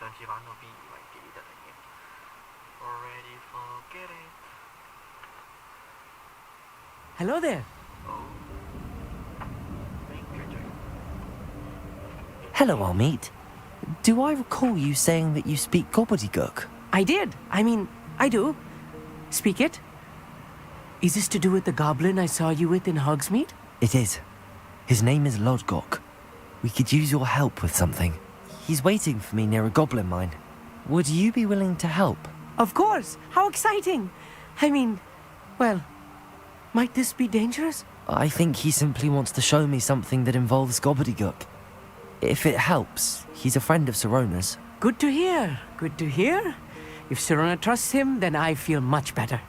上次玩到邊以為記得已經 already forget it. Hello there. Hello, old meat. Do I recall you saying that you speak gobbledygook? I did. I do. Speak it. Is this to do with the goblin I saw you with in Hogsmeade? It is. His name is Lodgok. We could use your help with something. He's waiting for me near a goblin mine. Would you be willing to help? Of course. How exciting. Well, might this be dangerous? I think he simply wants to show me something that involves gobbledygook. If it helps, he's a friend of Sirona's. Good to hear. Good to hear. If Sirona trusts him, then I feel much better.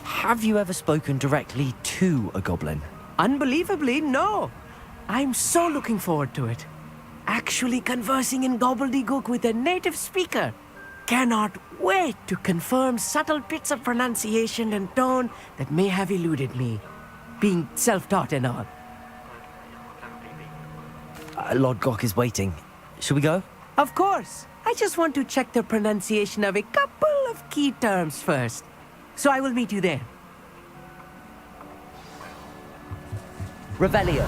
Have you ever spoken directly to a goblin? Unbelievably, no. I'm so looking forward to it. Actually conversing in gobbledygook with a native speaker. Cannot wait to confirm subtle bits of pronunciation and tone that may have eluded me. Being self-taught and all. Lodgok is waiting. Shall we go? Of course. I just want to check the pronunciation of a couple of key terms first. So I will meet you there. Revelio.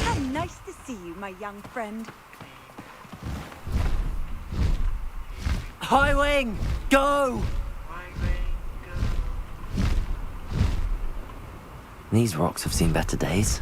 How nice to see you, my young friend. High Wing, go! These rocks have seen better days.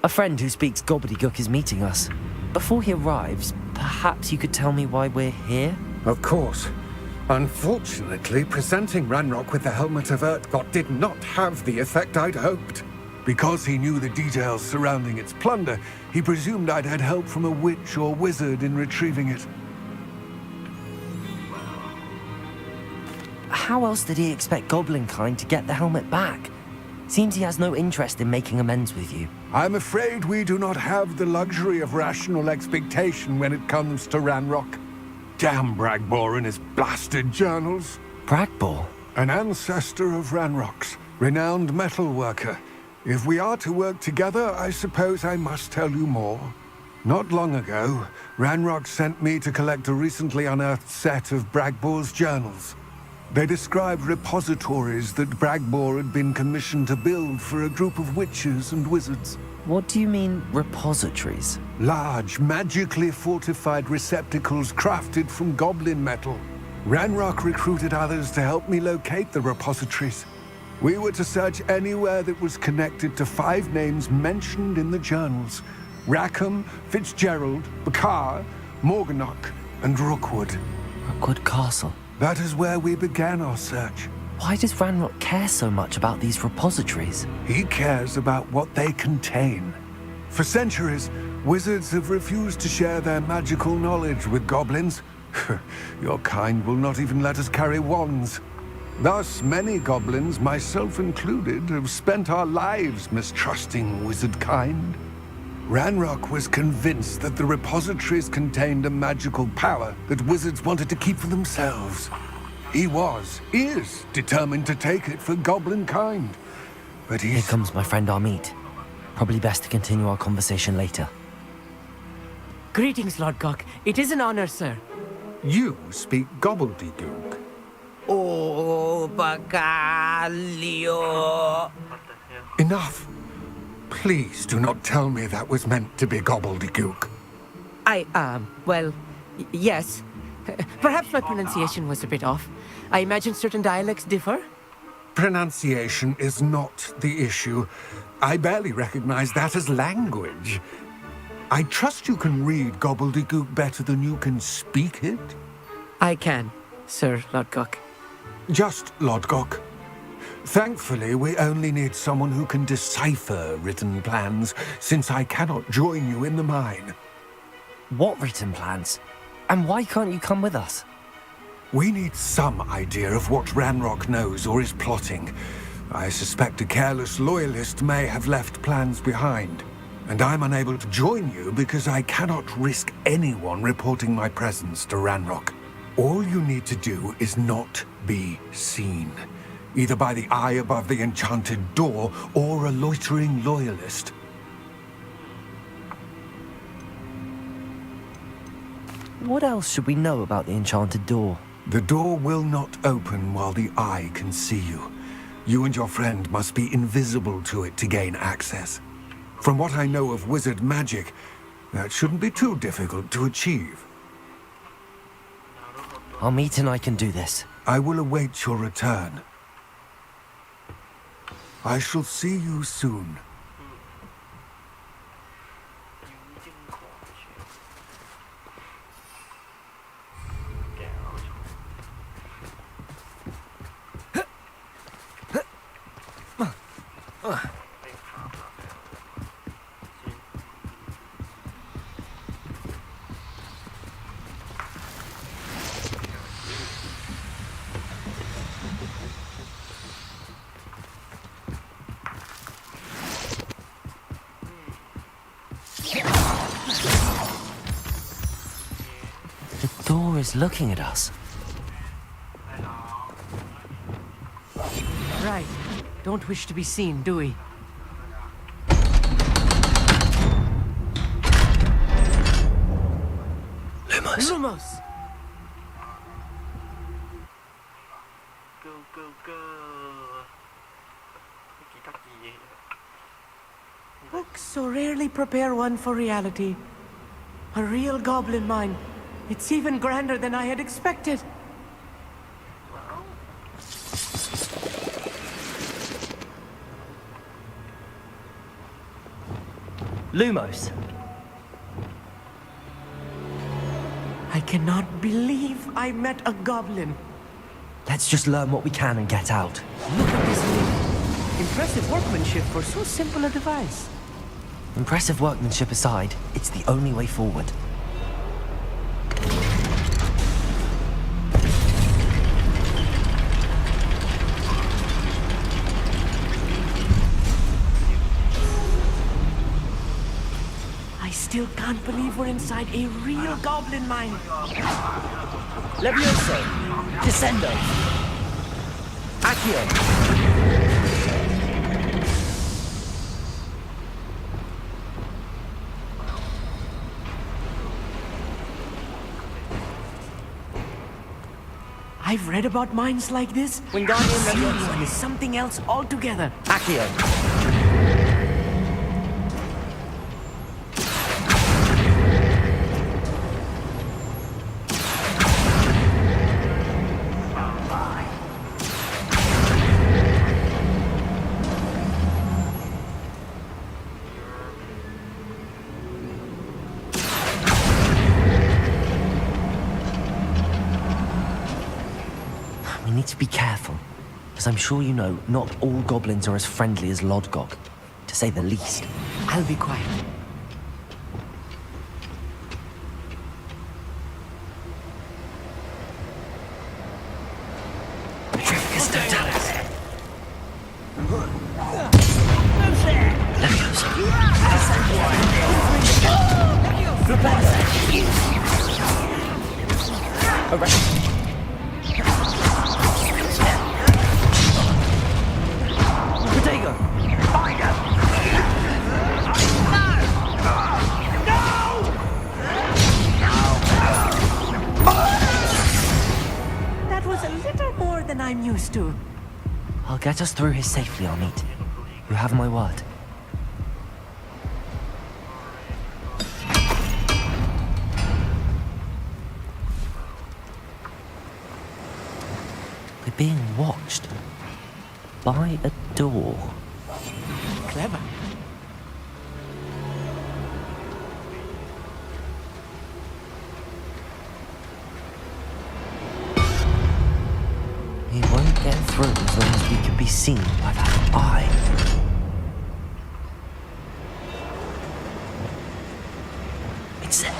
A friend who speaks gobbledygook is meeting us. Before he arrives, perhaps you could tell me why we're here? Of course. Unfortunately, presenting Ranrock with the helmet of Urtkot did not have the effect I'd hoped. Because he knew the details surrounding its plunder, he presumed I'd had help from a witch or wizard in retrieving it. How else did he expect Goblinkind to get the helmet back? Seems he has no interest in making amends with you. I'm afraid we do not have the luxury of rational expectation when it comes to Ranrock. Damn Bragbor and his blasted journals. Bragbor? An ancestor of Ranrock's, renowned metal worker. If we are to work together, I suppose I must tell you more. Not long ago, Ranrock sent me to collect a recently unearthed set of Bragbor's journals. They described repositories that Bragbor had been commissioned to build for a group of witches and wizards. What do you mean, repositories? Large, magically fortified receptacles crafted from goblin metal. Ranrock recruited others to help me locate the repositories. We were to search anywhere that was connected to 5 names mentioned in the journals: Rackham, Fitzgerald, Bakar, Morganach, and Rookwood. Rookwood Castle. That is where we began our search. Why does Ranrock care so much about these repositories? He cares about what they contain. For centuries, wizards have refused to share their magical knowledge with goblins. Your kind will not even let us carry wands. Thus, many goblins, myself included, have spent our lives mistrusting wizard kind. Ranrock was convinced that the repositories contained a magical power that wizards wanted to keep for themselves. He is determined to take it for goblin kind. But Here he's... comes my friend Amit. Probably best to continue our conversation later. Greetings, Lord Gok. It is an honor, sir. You speak gobbledygook. Oh, Bacalio. What the hell? Enough. Please do not tell me that was meant to be gobbledygook. Yes. Perhaps my pronunciation was a bit off. I imagine certain dialects differ. Pronunciation is not the issue. I barely recognize that as language. I trust you can read gobbledygook better than you can speak it? I can, Sir Lord Gok. Just Lodgok. Thankfully, we only need someone who can decipher written plans, since I cannot join you in the mine. What written plans? And why can't you come with us? We need some idea of what Ranrock knows or is plotting. I suspect a careless loyalist may have left plans behind. And I'm unable to join you because I cannot risk anyone reporting my presence to Ranrock. All you need to do is not be seen, either by the eye above the enchanted door or a loitering loyalist. What else should we know about the enchanted door? The door will not open while the eye can see you. You and your friend must be invisible to it to gain access. From what I know of wizard magic, that shouldn't be too difficult to achieve. Amit and I can do this. I will await your return. I shall see you soon. The door is looking at us. Right. Don't wish to be seen, do we? Lumos! Go, go, go. Taki-taki. Books so rarely prepare one for reality. A real goblin mine. It's even grander than I had expected. Lumos! I cannot believe I met a goblin. Let's just learn what we can and get out. Look at this lid. Impressive workmanship for so simple a device. Impressive workmanship aside, it's the only way forward. I still can't believe we're inside a real goblin mine. Levioso! Descendo! Accio! I've read about mines like this. Wingardium This Leviosa! one is something else altogether. Accio! We need to be careful, as I'm sure you know, not all goblins are as friendly as Lodgok, to say the least. I'll be quiet. little more than I'm used to. I'll get us through here safely, Amit. You have my word. We're being watched by a door. Clever. We won't get through as long as we can be seen by that eye. It's there.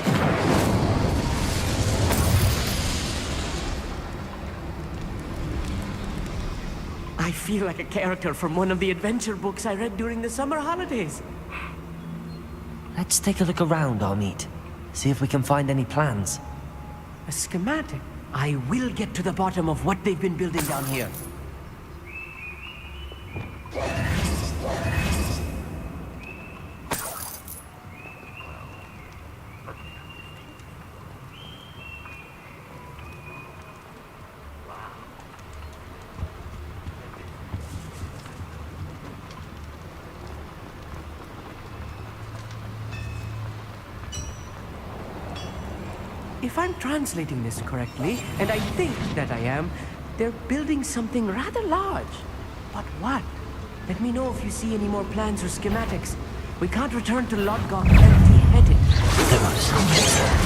I feel like a character from one of the adventure books I read during the summer holidays. Let's take a look around, Amit. See if we can find any plans. A schematic. I will get to the bottom of what they've been building down here. If I'm translating this correctly, and I think that I am, they're building something rather large. But what? Let me know if you see any more plans or schematics. We can't return to Lodgok empty-headed.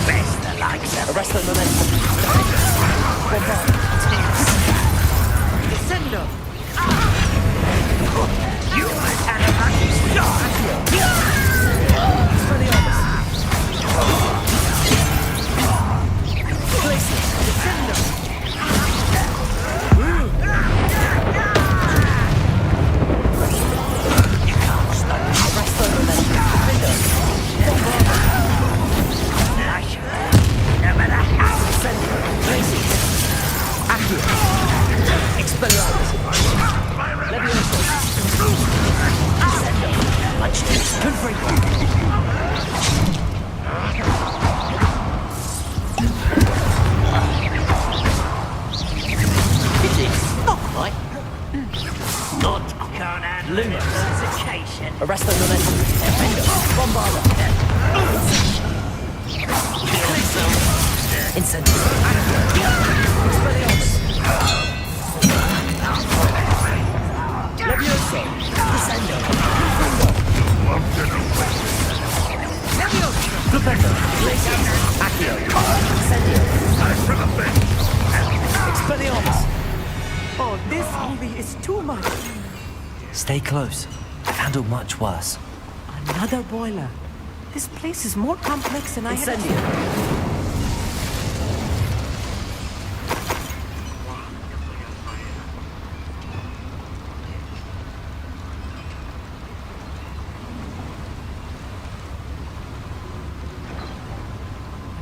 Best the likes. Arrest the momentum. Descendo! You Arrest the momentum. Bombarda. Incendiary. Levioso. Descendo. Levioso. Flipendo. Accio. Incendio. Expelliarmus. Oh, this movie is too much. Stay close. I've handled much worse. Another boiler. This place is more complex than I had.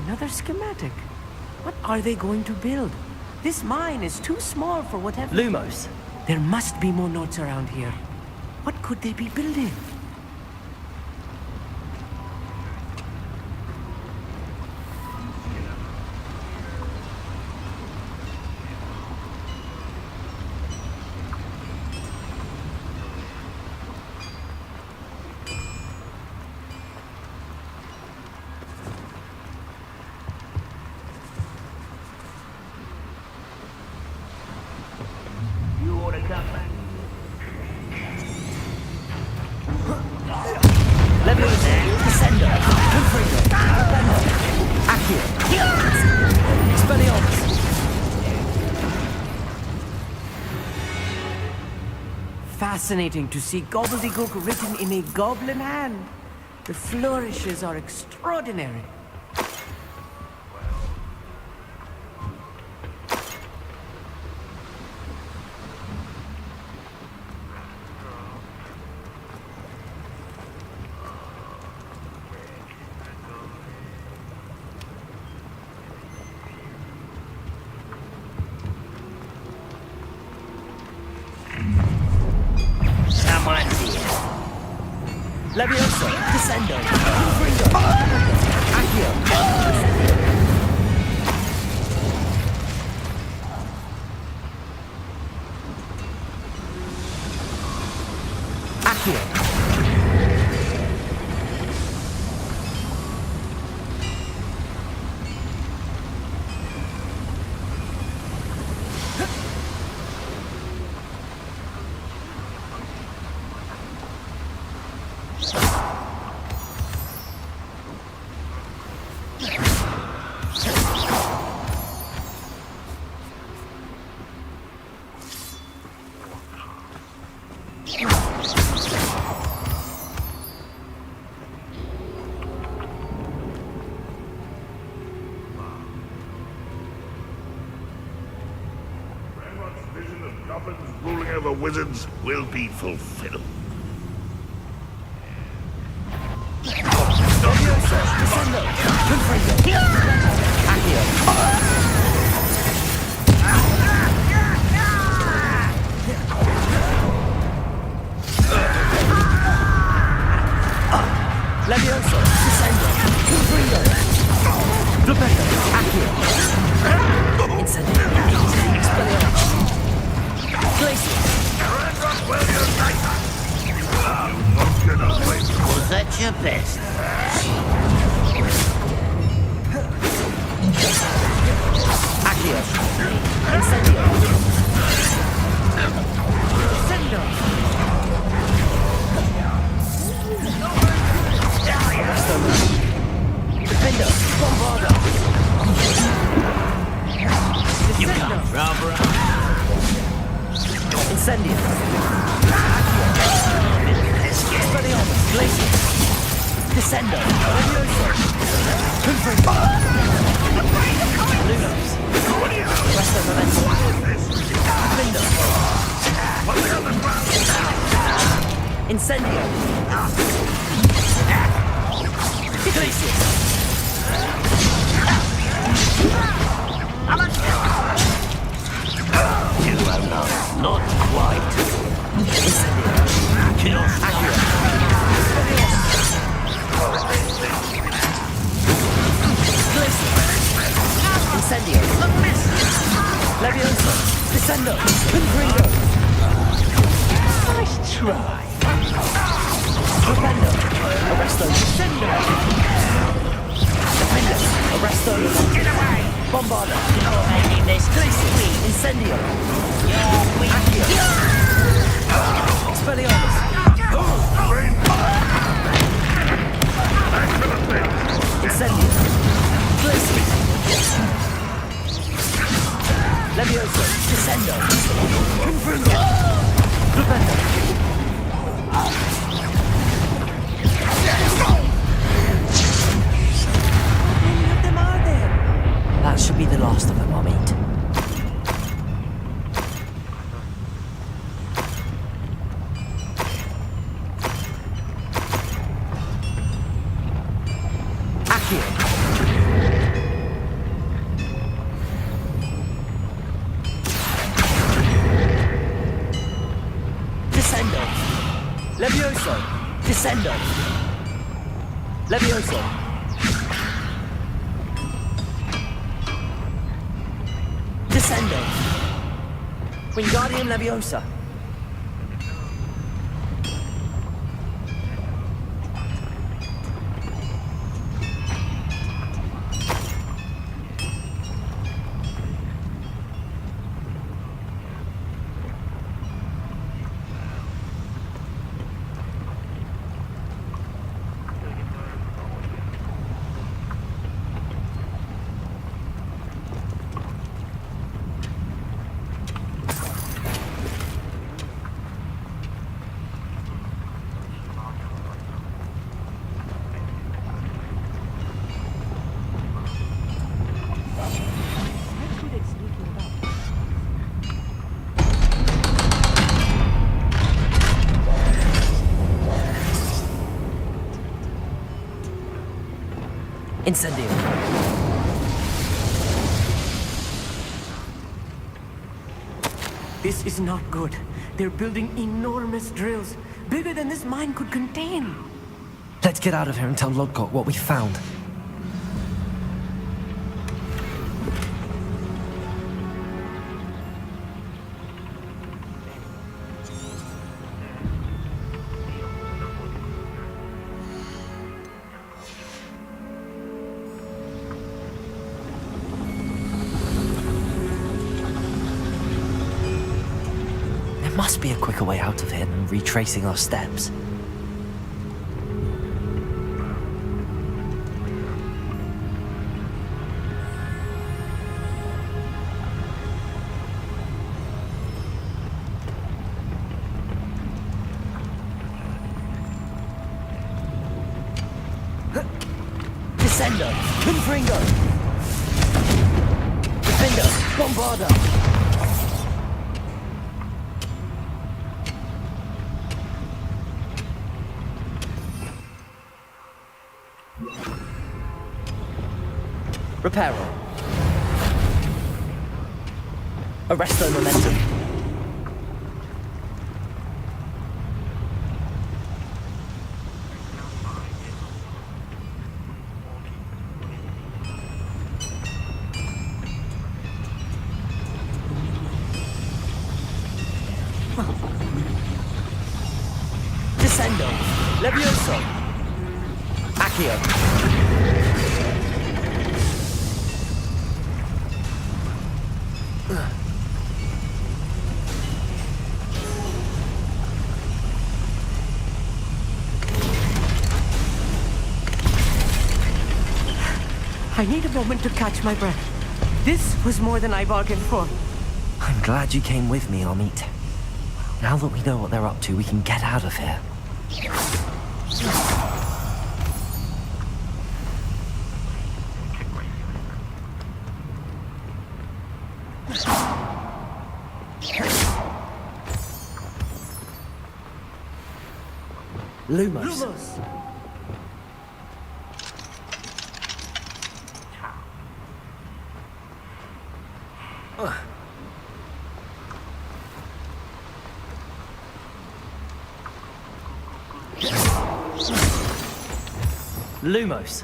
Another schematic. What are they going to build? This mine is too small for whatever. Lumos. There must be more notes around here. What could they be building? You ought to come back. Levioso. Descendo. Confringo. Accio. Expelliarmus. Fascinating to see gobbledygook written in a goblin hand. The flourishes are extraordinary. Levioso. Descendo. Confringo. Accio. Vision of goblins ruling over wizards will be fulfilled. Levioso, Descendo, Confringo, Flipendo, Accio, Incendio, Expelliarmus, Glacius. Was that your best? Accio, Incendio, Descendo. Defender, Bombarda. You Descendo. can't rob her. Incendio. Expelliarmus, Glacius. Descendo. Levioso. Confringo. Lunos. Resto Momentum. Defender. Incendio. Glacius. You have not quite. Incendio. Accio. Glacius. Incendio. Levioso. Descendo. Confringo. Nice try. Defender. Arresto. Descendo. Defender. Arresto. Get away. Bombarda. You're making this Glacius. Incendio. Accio. Expelliarmus. Incendio. Glacius. Levioso. Descendo. Confringo. Flipendo. How many of them are there? That should be the last of them, I'll meet. Accio. Descendo. Levioso. Descendo. Levioso. Descendo. Wingardium Leviosa. Incendio. This is not good. They're building enormous drills, bigger than this mine could contain. Let's get out of here and tell Lodgok what we found. There must be a quicker way out of here than retracing our steps. Descendo, Confringo, Defender, Bombarda. Reparo. Arresto Momentum. Descendo. Levioso. Accio. I need a moment to catch my breath. This was more than I bargained for. I'm glad you came with me, Amit. Now that we know what they're up to, we can get out of here. Lumos. Lumos.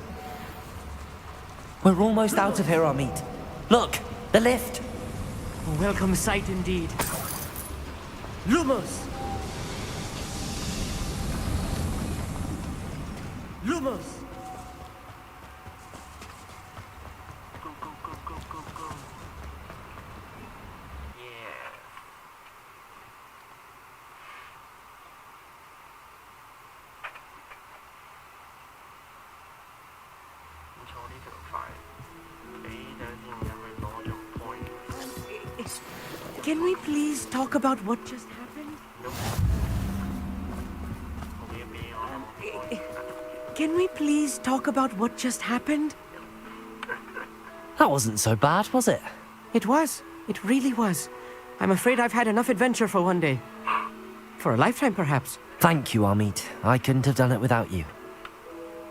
We're almost out of here, Amit. Look, the lift. A welcome sight indeed. Lumos! Lumos! Go, go, go, go, go, go. Yeah. 唔錯呢條快，俾等先入去攞咗 point。 Can we please talk about what just happened? Can we please talk about what just happened? That wasn't so bad, was it? It was. It really was. I'm afraid I've had enough adventure for one day. For a lifetime, perhaps. Thank you, Amit. I couldn't have done it without you.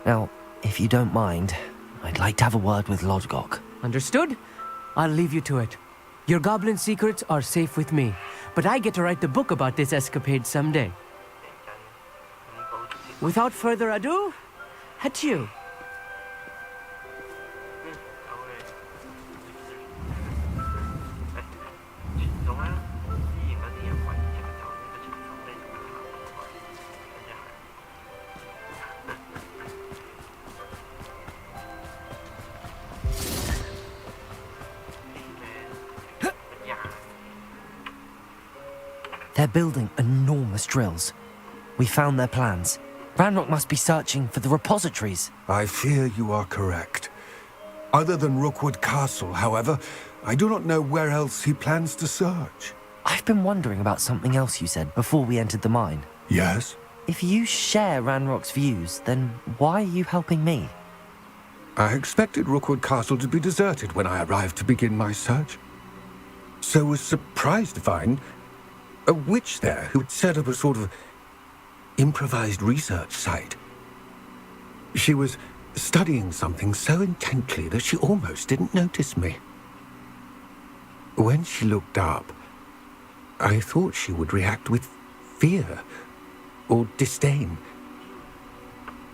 Now, if you don't mind, I'd like to have a word with Lodgok. Understood? I'll leave you to it. Your goblin secrets are safe with me, but I get to write the book about this escapade someday. Without further ado, adieu. 傳送啦，之前嗰啲人圍直就呢個傳送呢個效果，真係。They're building enormous drills. We found their plans. Ranrock must be searching for the repositories. I fear you are correct. Other than Rookwood Castle, however, I do not know where else he plans to search. I've been wondering about something else you said before we entered the mine. Yes? If you share Ranrock's views, then why are you helping me? I expected Rookwood Castle to be deserted when I arrived to begin my search. So was surprised to find a witch there who'd set up a sort of improvised research site. She was studying something so intently that she almost didn't notice me. When she looked up, I thought she would react with fear or disdain.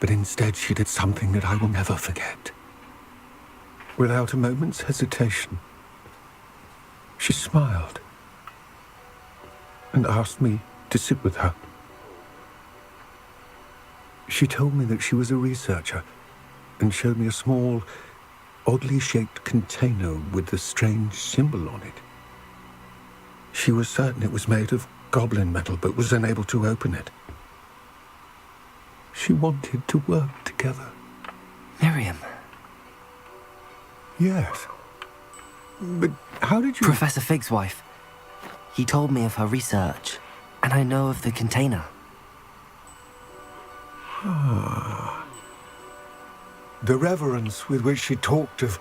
But instead she did something that I will never forget. Without a moment's hesitation, she smiled and asked me to sit with her. She told me that she was a researcher and showed me a small, oddly shaped container with a strange symbol on it. She was certain it was made of goblin metal, but was unable to open it. She wanted to work together. Miriam. Yes. But how did you... Professor Fig's wife. He told me of her research, and I know of the container. The reverence with which she talked of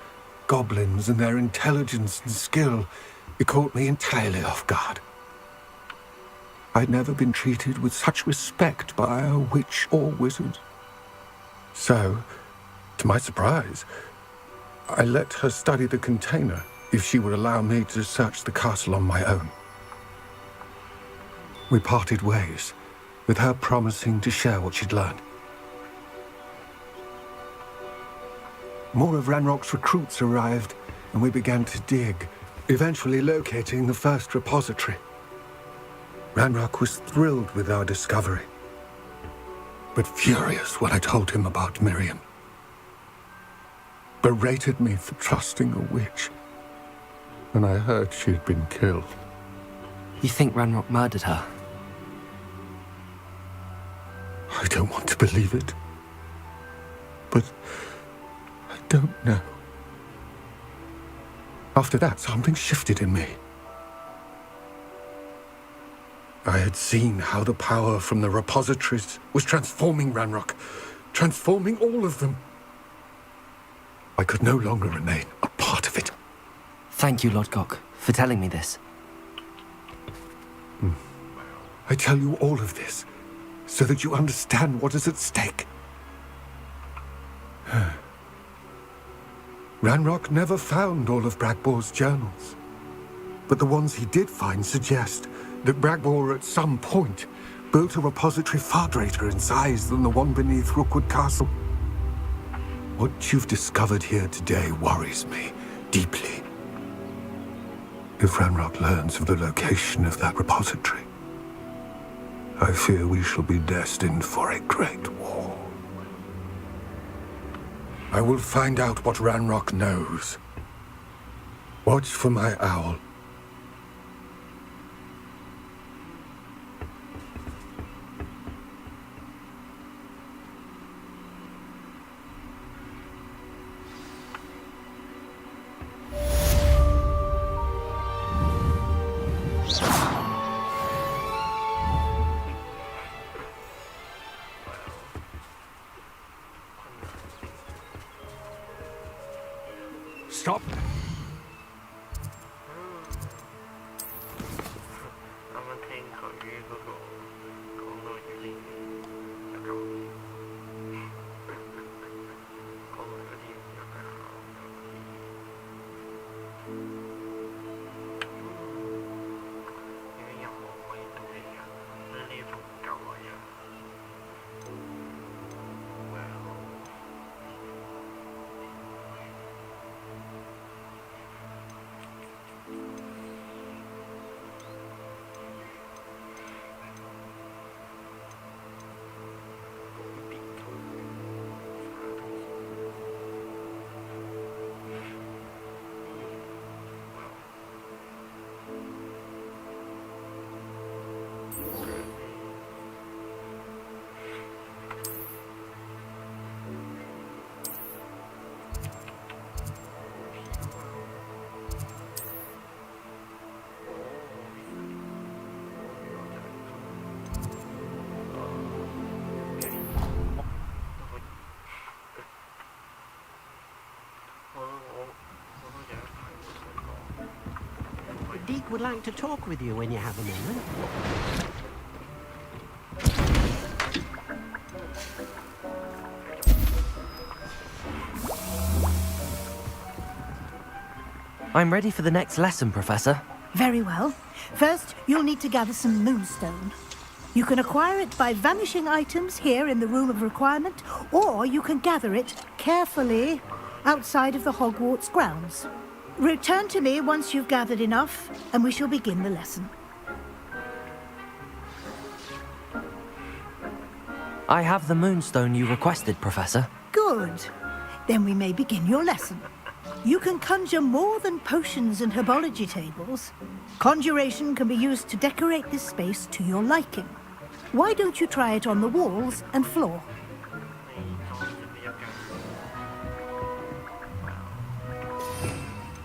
goblins and their intelligence and skill, it caught me entirely off guard. I'd never been treated with such respect by a witch or wizard. So, to my surprise, I let her study the container if she would allow me to search the castle on my own. We parted ways, with her promising to share what she'd learned. More of Ranrock's recruits arrived, and we began to dig, eventually locating the first repository. Ranrock was thrilled with our discovery, but furious when I told him about Miriam. Berated me for trusting a witch, and I heard she'd been killed. You think Ranrock murdered her? I don't want to believe it, but I don't know. After that, something shifted in me. I had seen how the power from the repositories was transforming Ranrock, transforming all of them. I could no longer remain a part of it. Thank you, Lodgok, for telling me this. I tell you all of this so that you understand what is at stake. Ranrock never found all of Bragbor's journals, but the ones he did find suggest that Bragbor at some point built a repository far greater in size than the one beneath Rookwood Castle. What you've discovered here today worries me deeply. If Ranrock learns of the location of that repository, I fear we shall be destined for a great war. I will find out what Ranrock knows. Watch for my owl. Stop. 啱啱聽佢嗰個講到語言就咁，講埋嗰啲又係考有啲任務可以做嘅人，呢啲仲唔夠啊呀？Well。Deke would like to talk with you when you have a moment. I'm ready for the next lesson, Professor. Very well. First, you'll need to gather some moonstone. You can acquire it by vanishing items here in the Room of Requirement, or you can gather it carefully outside of the Hogwarts grounds. Return to me once you've gathered enough, and we shall begin the lesson. I have the moonstone you requested, Professor. Good. Then we may begin your lesson. You can conjure more than potions and herbology tables. Conjuration can be used to decorate this space to your liking. Why don't you try it on the walls and floor? 你总是比较感人。现在的是8点。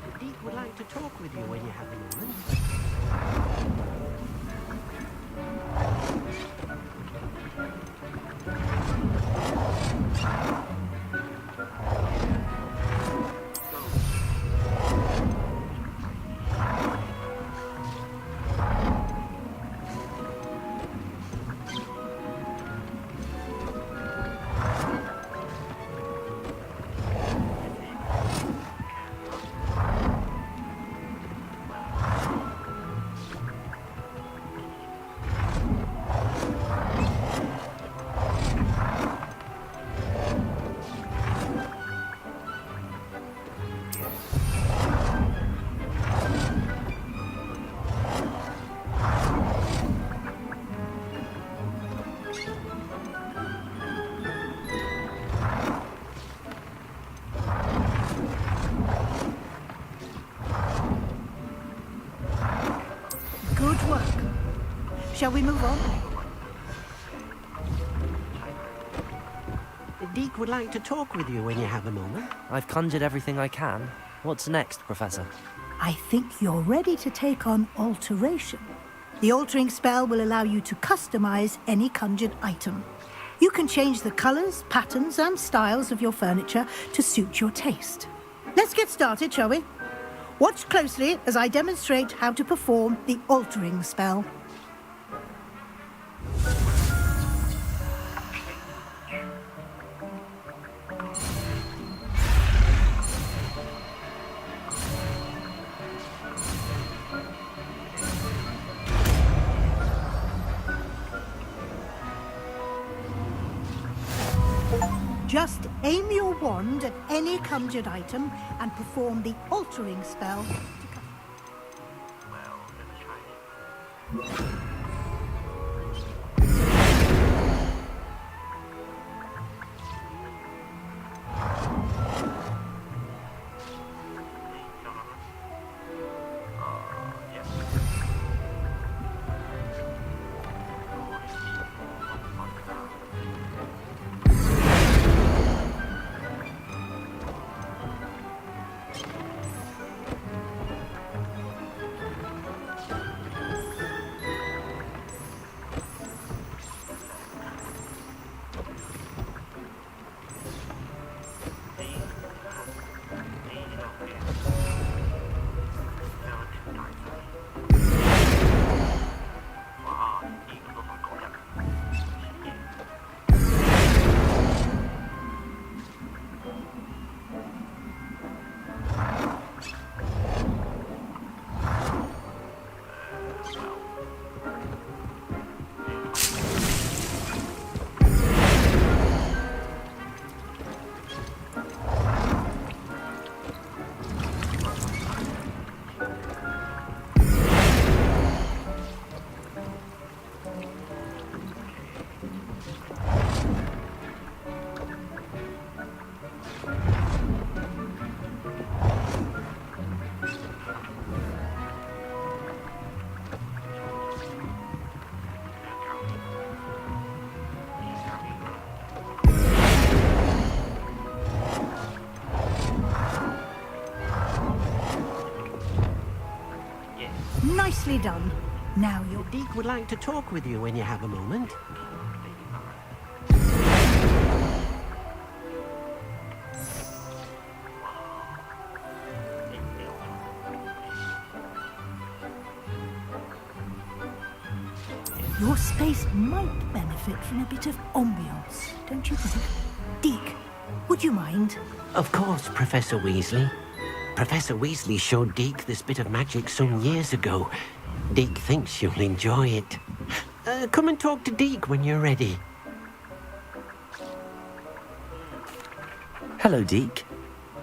The Deek would like to talk with you when you have a moment. Good work. Shall we move on? The Deek would like to talk with you when you have a moment. I've conjured everything I can. What's next, Professor? I think you're ready to take on alteration. The altering spell will allow you to customize any conjured item. You can change the colors, patterns, and styles of your furniture to suit your taste. Let's get started, shall we? Watch closely as I demonstrate how to perform the altering spell. Just aim your wand at any conjured item and perform the altering spell. Well, let's try it. Nicely done. Now you're... Deke would like to talk with you when you have a moment. Your space might benefit from a bit of ambiance, don't you think? Deke, would you mind? Of course, Professor Weasley. Professor Weasley showed Deke this bit of magic some years ago. Deke thinks you'll enjoy it. Come and talk to Deke when you're ready. Hello, Deke.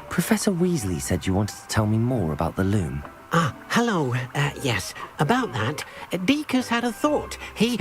Professor Weasley said you wanted to tell me more about the loom. Ah, hello. Yes, about that. Deke has had a thought. He...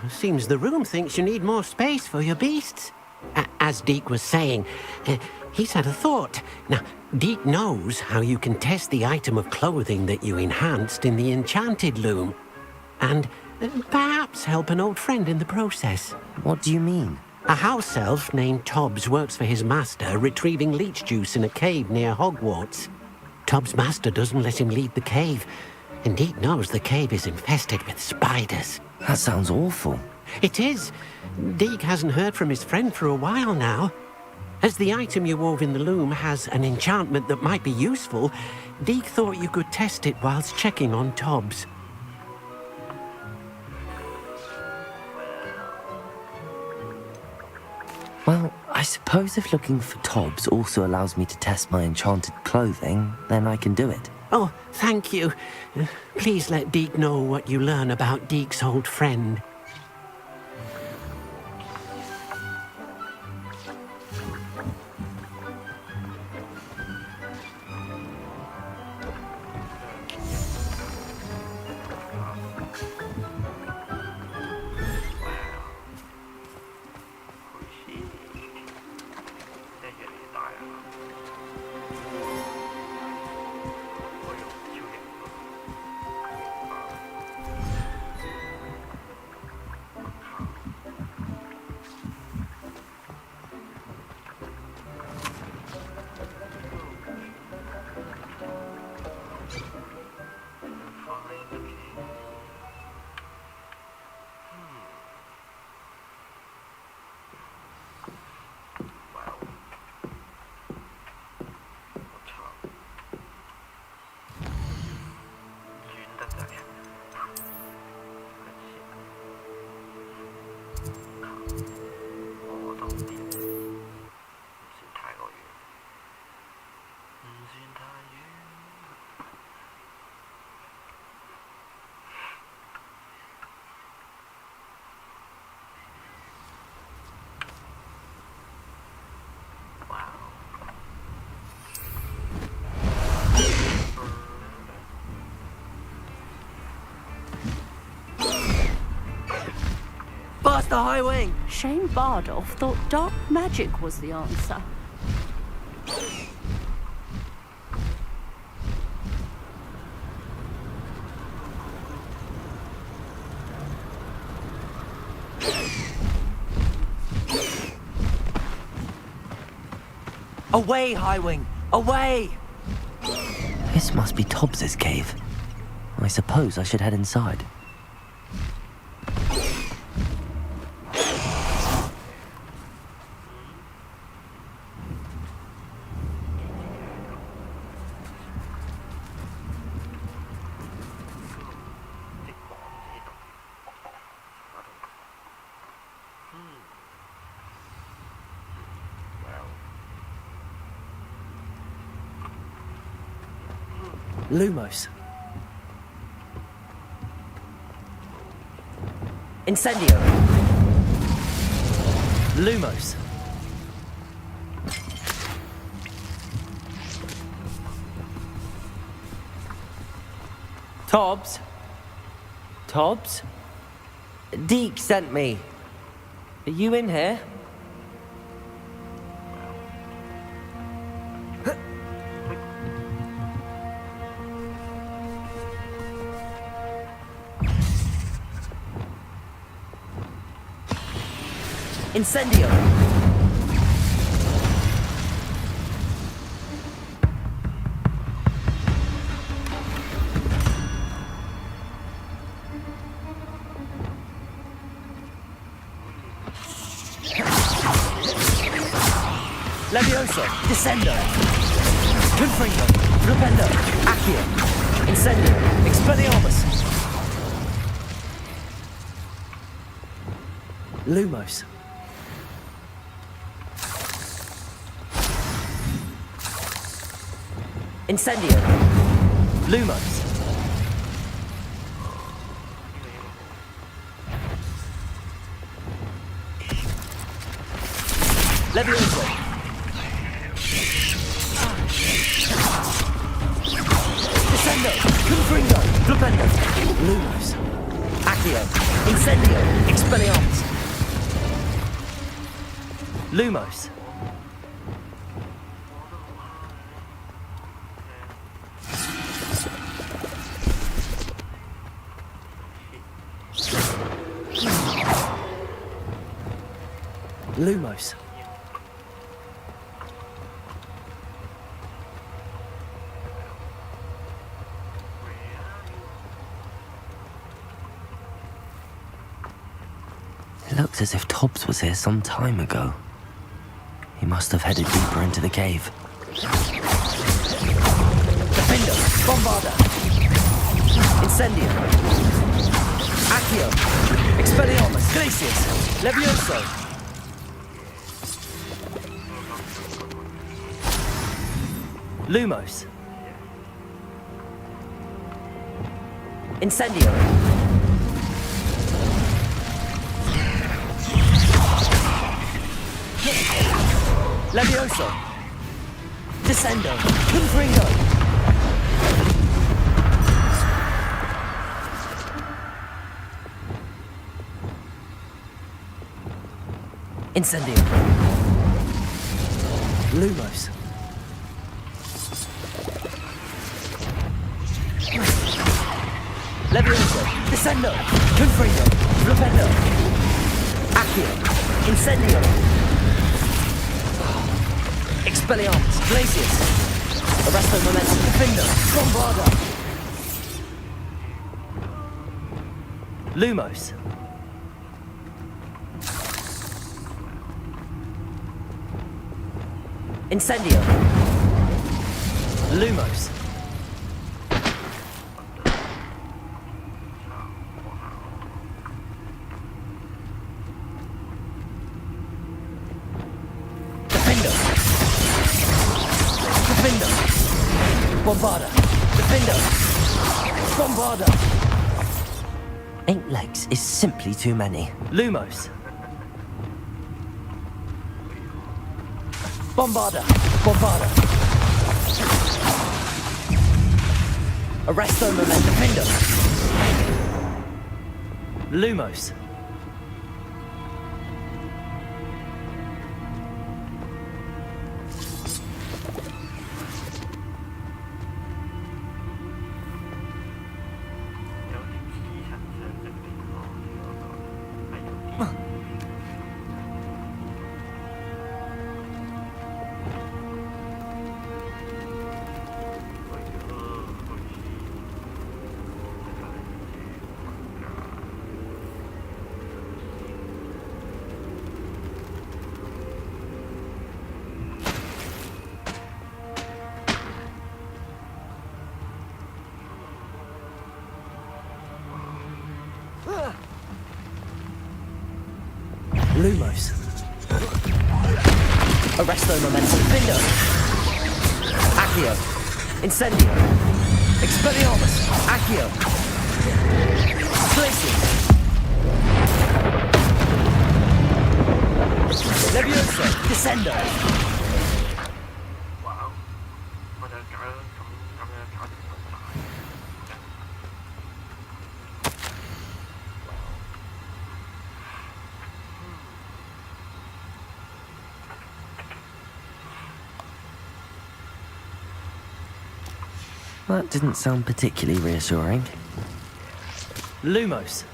Seems the room thinks you need more space for your beasts. As Deke was saying, he's had a thought. Now, Deke knows how you can test the item of clothing that you enhanced in the enchanted loom. And perhaps help an old friend in the process. What do you mean? A house elf named Tobbs works for his master, retrieving leech juice in a cave near Hogwarts. Tobbs' master doesn't let him leave the cave, and Deke knows the cave is infested with spiders. That sounds awful. It is. Deke hasn't heard from his friend for a while now. As the item you wove in the loom has an enchantment that might be useful, Deke thought you could test it whilst checking on Tobbs. Well, I suppose if looking for Tobbs also allows me to test my enchanted clothing, then I can do it. Oh, thank you. Please let Deke know what you learn about Deke's old friend. Past the high wing! Shane Bardolph thought dark magic was the answer. Away, High Wing! Away! This must be Tobbs's cave. I suppose I should head inside. Lumos. Incendio. Lumos. Tobbs? Tobbs? Deke sent me. Are you in here? Incendio! Levioso! Descendo! Confringo! Flipendo! Accio! Incendio! Expelliarmus! Lumos! Incendio! Lumos! Levioso! Descendo! Confringo! Flipendo! Lumos! Accio! Incendio! Expelliarmus! Lumos! Lumos. It looks as if Tobbs was here some time ago. He must have headed deeper into the cave. Defendo! Bombarda! Incendio! Accio! Expelliarmus! Glacius! Levioso! Lumos! Incendio! Levioso! Descendo! Confringo! Incendio! Lumos! Levioso! Descendo! Confringo! Flipendo! Accio! Incendio! Expelliarmus! Glacius! Arresto momentum! Defendo! Bombarda! Lumos! Incendio! Lumos! Bombarda! Defendo! Bombarda! 8 legs is simply too many. Lumos! Bombarda! Bombarda! Arresto momentum! Defendo! Lumos! Lumos. Arresto momentum. Defendo. Accio. Incendio. Expelliarmus. Accio. Glacius. Levioso. Descendo. That didn't sound particularly reassuring. Lumos.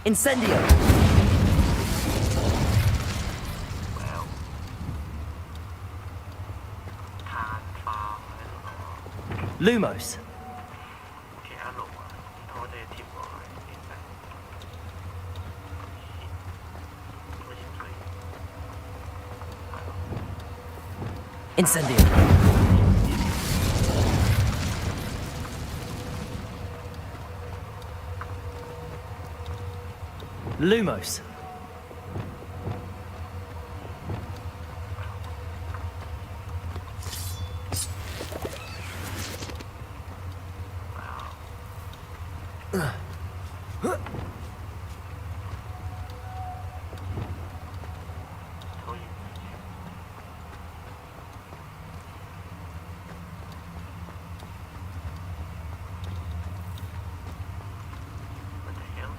Incendio! well ทานฟาร์มอะไรหรอ Lumos. โอเคอารมณ์อ่ะโทษเดทิปบอยเห็นไหมไม่ใช่ Incendio. Lumos. What the hell?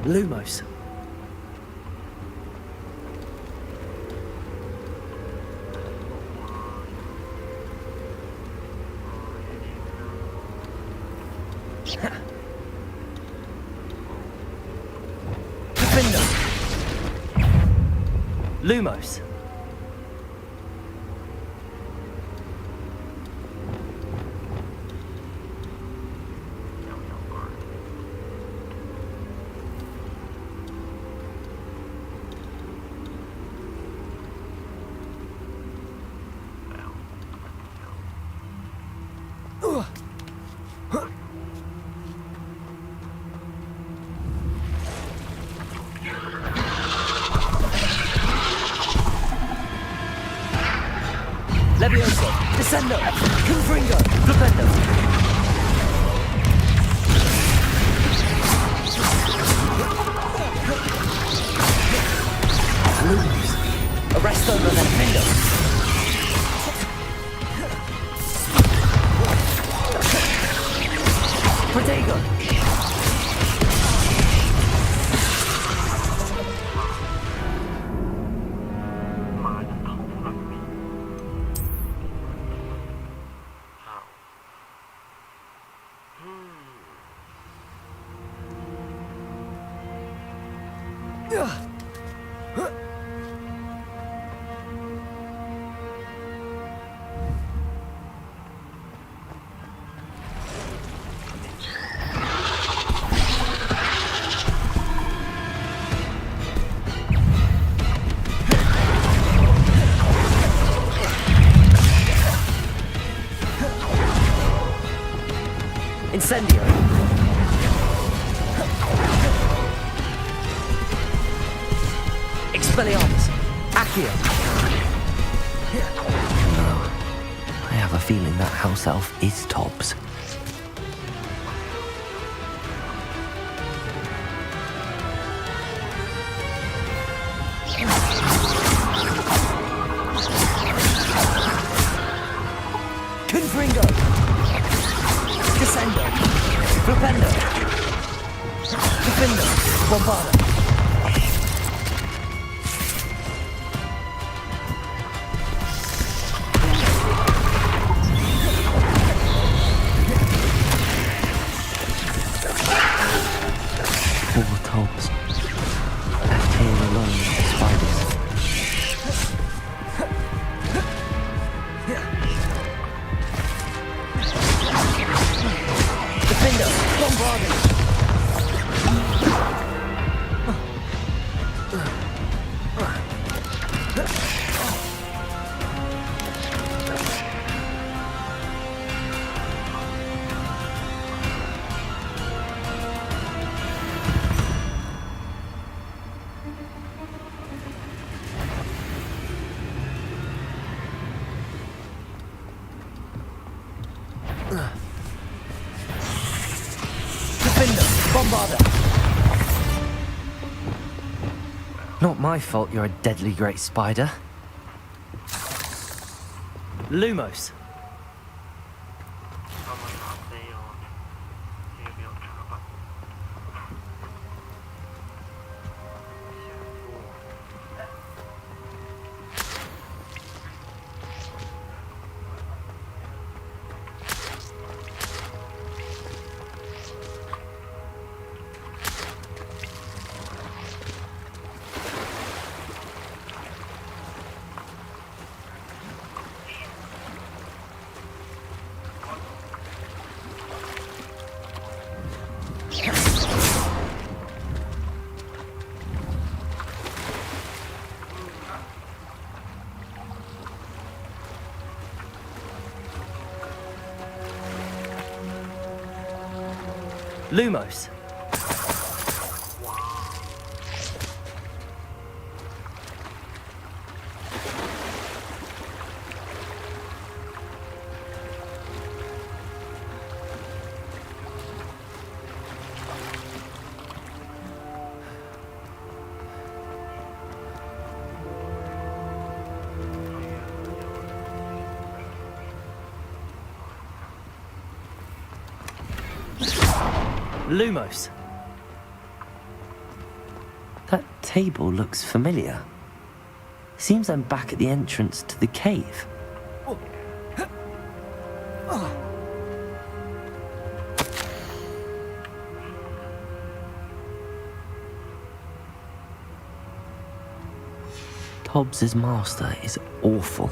Lumos. Defender. Lumos. Levioso, Descendo, Confringo, Flipendo. Lumos, Arresto Defendo. Protego. Incendio. Expelliarmus. Accio. No. I have a feeling that house elf is Tobbs. Confringo. Descendo. Flipendo. Defendo. Bombarda. Poor Tobbs. Left here alone with the spiders. Defendo. Bombarda. Defendo. Bombarda. Not my fault you're a deadly great spider. Lumos. เอามาถามเซโยเนี่ยเซโยถามว่า Lumos. Lumos. That table looks familiar. Seems I'm back at the entrance to the cave. Tobbs's master is awful.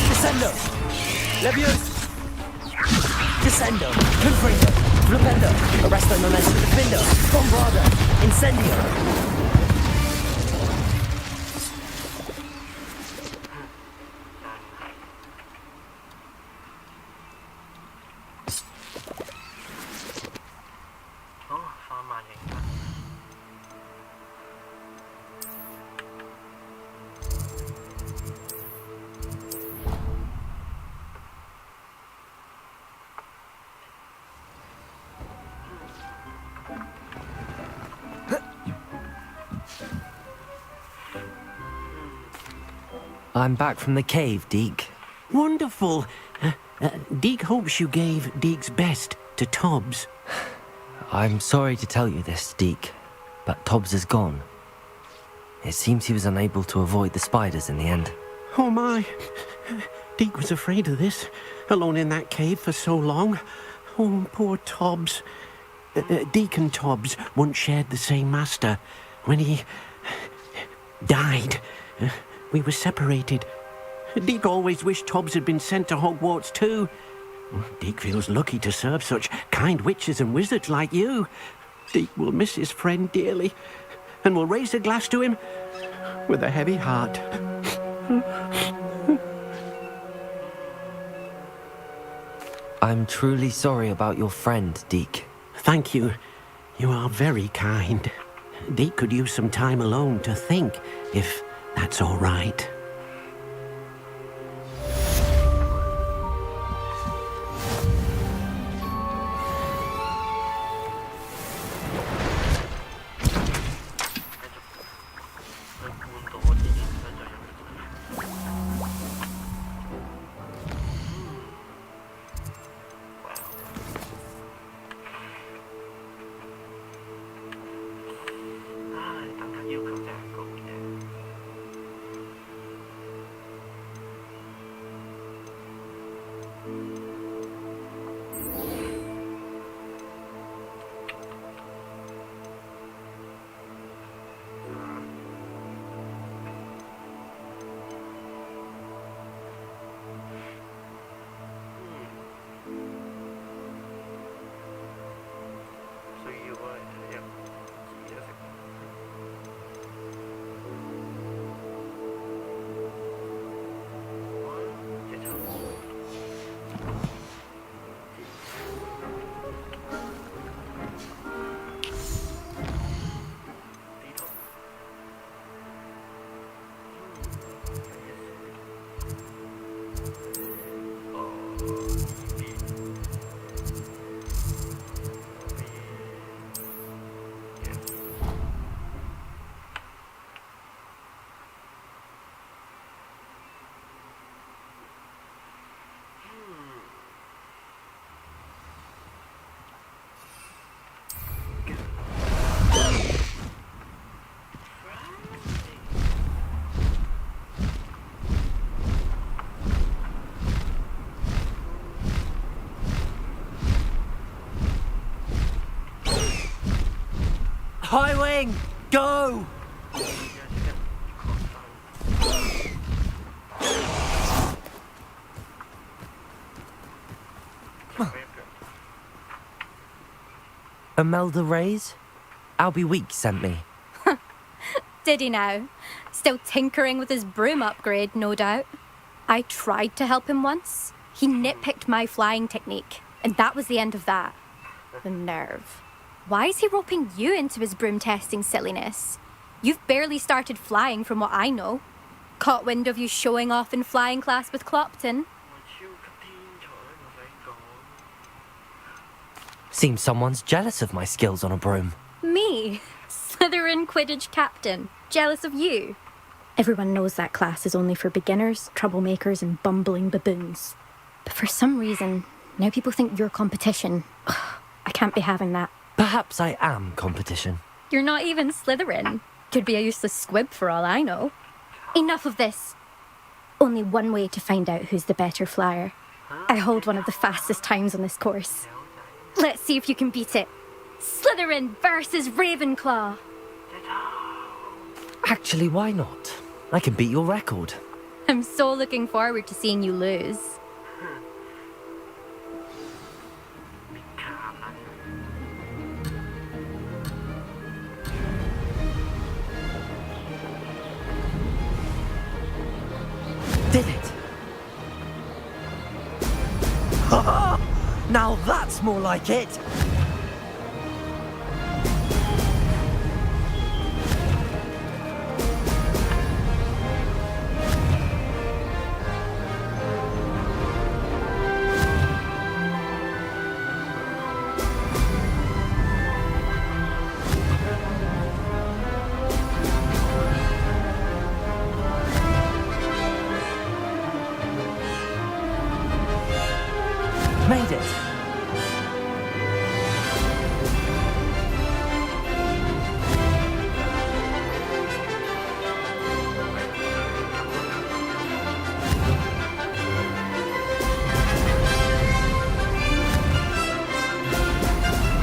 Descendo! Levioso! Descendo! Confringo! Flipendo! Arresto momento! Defendo! Bombarda! Incendio! I'm back from the cave, Deke. Wonderful. Deke hopes you gave Deke's best to Tobbs. I'm sorry to tell you this, Deke, but Tobbs is gone. It seems he was unable to avoid the spiders in the end. Oh my. Deke was afraid of this, alone in that cave for so long. Oh, poor Tobbs. Deke and Tobbs once shared the same master. When he died, we were separated. Deke always wished Tobbs had been sent to Hogwarts too. Deke feels lucky to serve such kind witches and wizards like you. Deke will miss his friend dearly, and will raise a glass to him with a heavy heart. I'm truly sorry about your friend, Deke. Thank you. You are very kind. Deke could use some time alone to think, if that's all right. High wing, go! Imelda Reyes? Albie Weeks sent me. Did he now? Still tinkering with his broom upgrade, no doubt. I tried to help him once. He nitpicked my flying technique, and that was the end of that. The nerve. Why is he roping you into his broom testing silliness? You've barely started flying from what I know. Caught wind of you showing off in flying class with Clopton. Seems someone's jealous of my skills on a broom. Me? Slytherin Quidditch captain. Jealous of you? Everyone knows that class is only for beginners, troublemakers, and bumbling baboons. But for some reason, now people think you're competition. I can't be having that. Perhaps I am competition. You're not even Slytherin. Could be a useless squib for all I know. Enough of this. Only one way to find out who's the better flyer. I hold one of the fastest times on this course. Let's see if you can beat it. Slytherin versus Ravenclaw. Actually, why not? I can beat your record. I'm so looking forward to seeing you lose. Did it? Now that's more like it! Made it!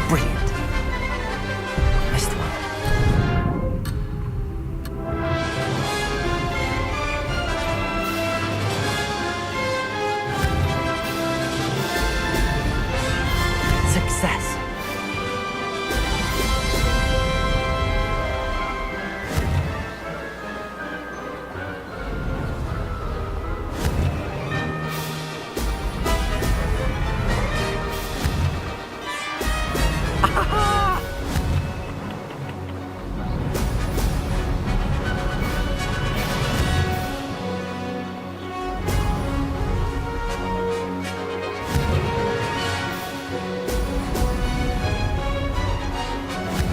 Brilliant. Missed one. Success.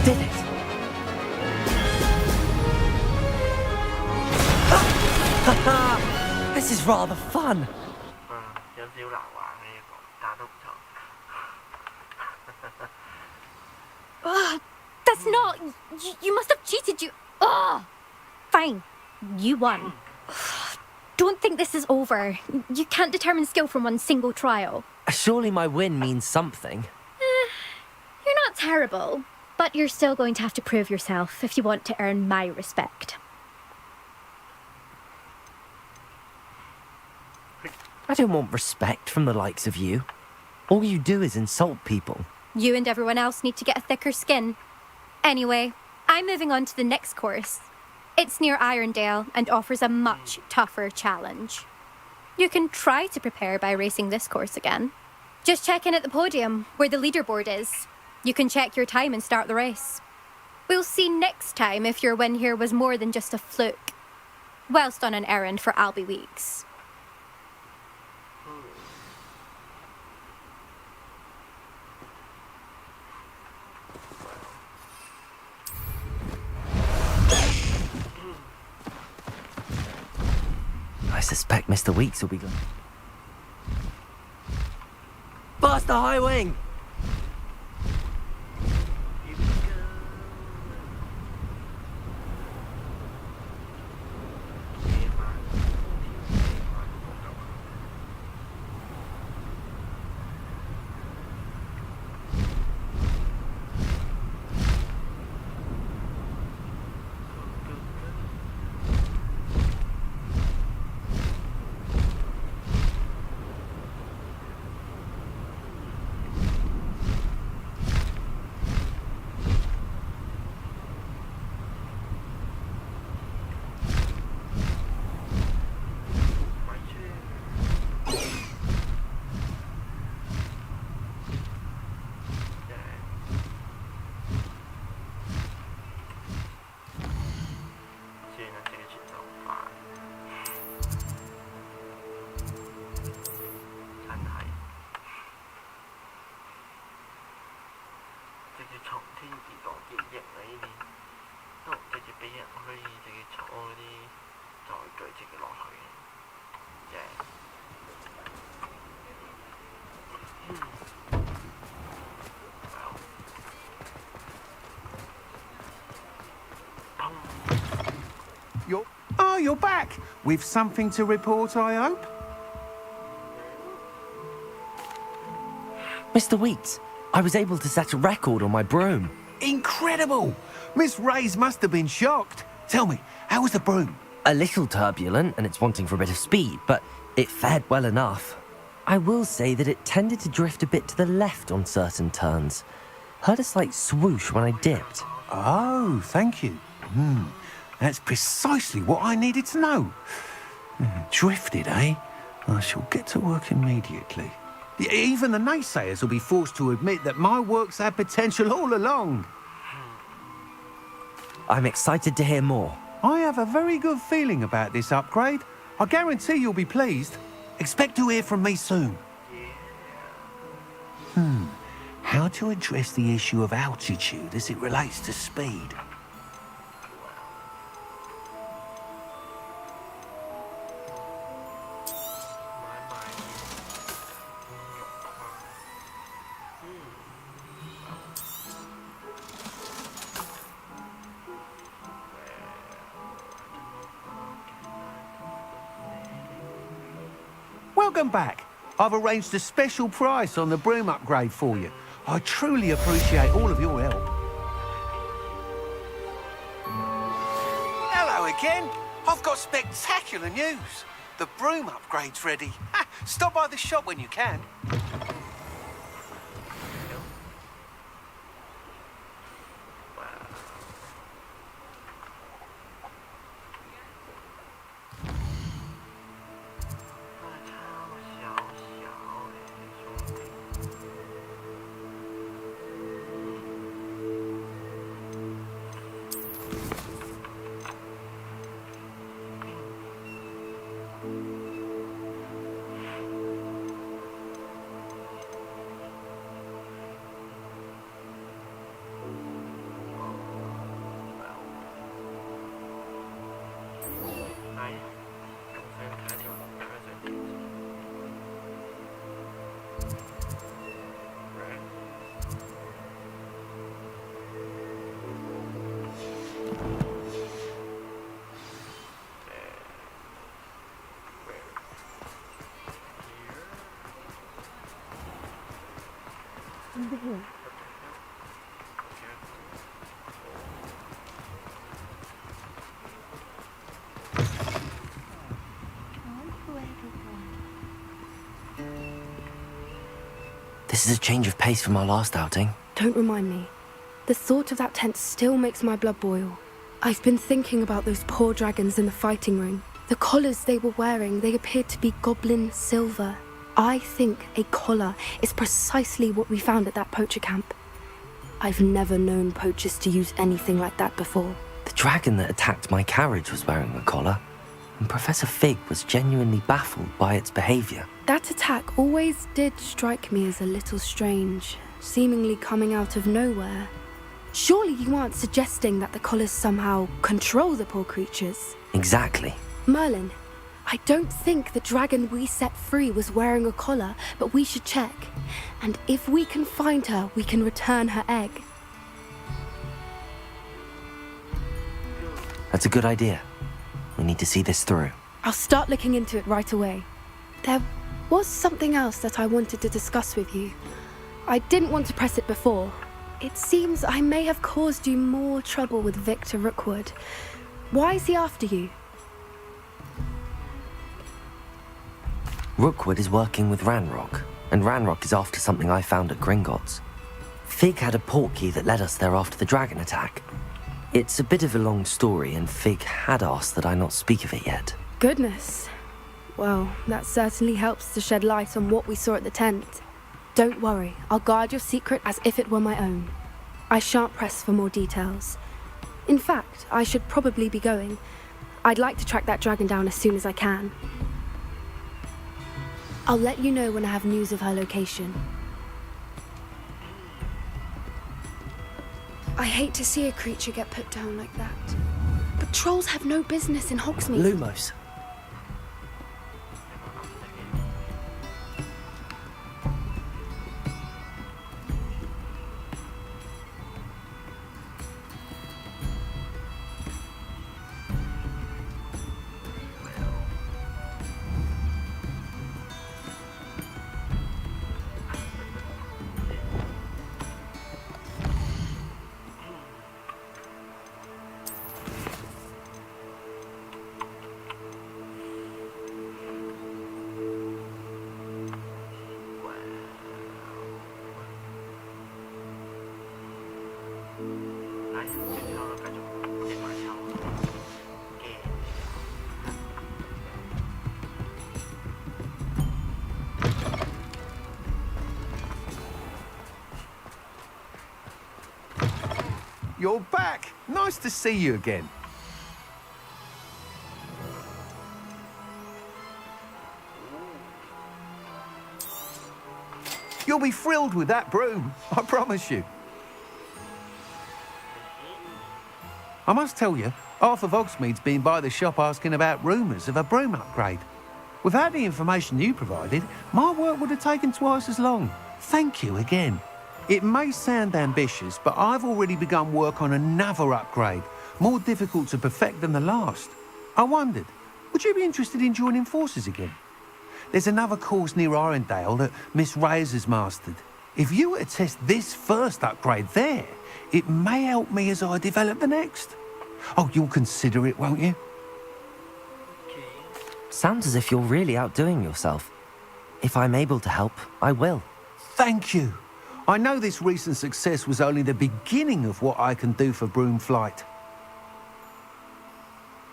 Did it? This is rather fun. 有少難玩呢一個，打得唔錯。That's not... You must have cheated, you... Fine. You won. Don't think this is over. You can't determine skill from one single trial. Surely my win means something. You're not terrible, but you're still going to have to prove yourself if you want to earn my respect. I don't want respect from the likes of you. All you do is insult people. You and everyone else need to get a thicker skin. Anyway, I'm moving on to the next course. It's near Irondale and offers a much tougher challenge. You can try to prepare by racing this course again. Just check in at the podium, where the leaderboard is. You can check your time and start the race. We'll see next time if your win here was more than just a fluke. Whilst on an errand for Albie Weeks. I suspect Mr. Weeks will be gone. Blast the high wing! 落去。You're back! With something to report, I hope? Mr. Weeks, I was able to set a record on my broom. Incredible! Miss Reyes must have been shocked. Tell me, how was the broom? A little turbulent, and it's wanting for a bit of speed, but it fared well enough. I will say that it tended to drift a bit to the left on certain turns. Heard a slight swoosh when I dipped. Oh, thank you. That's precisely what I needed to know. Drifted, eh? I shall get to work immediately. Even the naysayers will be forced to admit that my work's had potential all along. I'm excited to hear more. I have a very good feeling about this upgrade. I guarantee you'll be pleased. Expect to hear from me soon. How to address the issue of altitude as it relates to speed? Welcome back. I've arranged a special price on the broom upgrade for you. I truly appreciate all of your help. Hello again. I've got spectacular news. The broom upgrade's ready. Stop by the shop when you can. This is a change of pace from our last outing. Don't remind me. The thought of that tent still makes my blood boil. I've been thinking about those poor dragons in the fighting ring. The collars they were wearing, they appeared to be goblin silver. I think a collar is precisely what we found at that poacher camp. I've never known poachers to use anything like that before. The dragon that attacked my carriage was wearing a collar, and Professor Fig was genuinely baffled by its behavior. That attack always did strike me as a little strange, seemingly coming out of nowhere. Surely you aren't suggesting that the collars somehow control the poor creatures? Exactly. Merlin, I don't think the dragon we set free was wearing a collar, but we should check. And if we can find her, we can return her egg. That's a good idea. We need to see this through. I'll start looking into it right away. There was something else that I wanted to discuss with you. I didn't want to press it before. It seems I may have caused you more trouble with Victor Rookwood. Why is he after you? Rookwood is working with Ranrock, and Ranrock is after something I found at Gringotts. Fig had a portkey that led us there after the dragon attack. It's a bit of a long story, and Fig had asked that I not speak of it yet. Goodness. Well, that certainly helps to shed light on what we saw at the tent. Don't worry, I'll guard your secret as if it were my own. I shan't press for more details. In fact, I should probably be going. I'd like to track that dragon down as soon as I can. I'll let you know when I have news of her location. I hate to see a creature get put down like that. But trolls have no business in Hogsmeade. Lumos, you're back. Nice to see you again. You'll be thrilled with that broom, I promise you. I must tell you, half of Hogsmeade's been by the shop asking about rumours of a broom upgrade. Without the information you provided, my work would have taken twice as long. Thank you again. It may sound ambitious, but I've already begun work on another upgrade, more difficult to perfect than the last. I wondered, would you be interested in joining forces again? There's another course near Irondale that Miss Reyes has mastered. If you were to test this first upgrade there, it may help me as I develop the next. Oh, you'll consider it, won't you? Sounds as if you're really outdoing yourself. If I'm able to help, I will. Thank you. I know this recent success was only the beginning of what I can do for broom flight.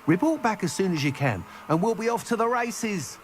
Report back as soon as you can, and we'll be off to the races.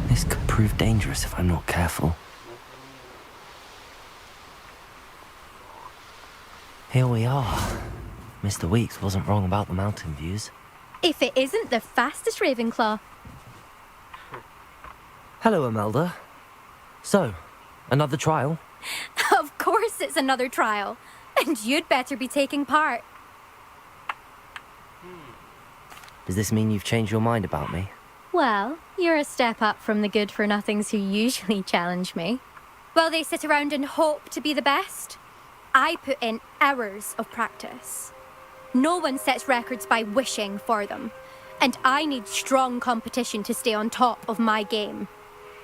This could prove dangerous if I'm not careful. Here we are. Mr. Weeks wasn't wrong about the mountain views. If it isn't the fastest Ravenclaw. Hello, Imelda. So, another trial? Of course it's another trial. And you'd better be taking part. Does this mean you've changed your mind about me? Well, you're a step up from the good-for-nothings who usually challenge me. While they sit around and hope to be the best, I put in hours of practice. No one sets records by wishing for them. And I need strong competition to stay on top of my game.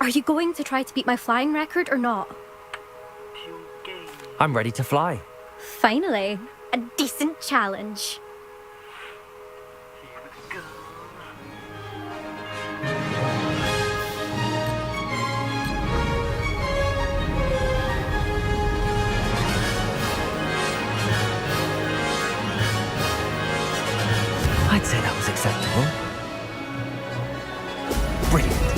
Are you going to try to beat my flying record or not? I'm ready to fly. Finally, a decent challenge. I'd say that was acceptable. Brilliant.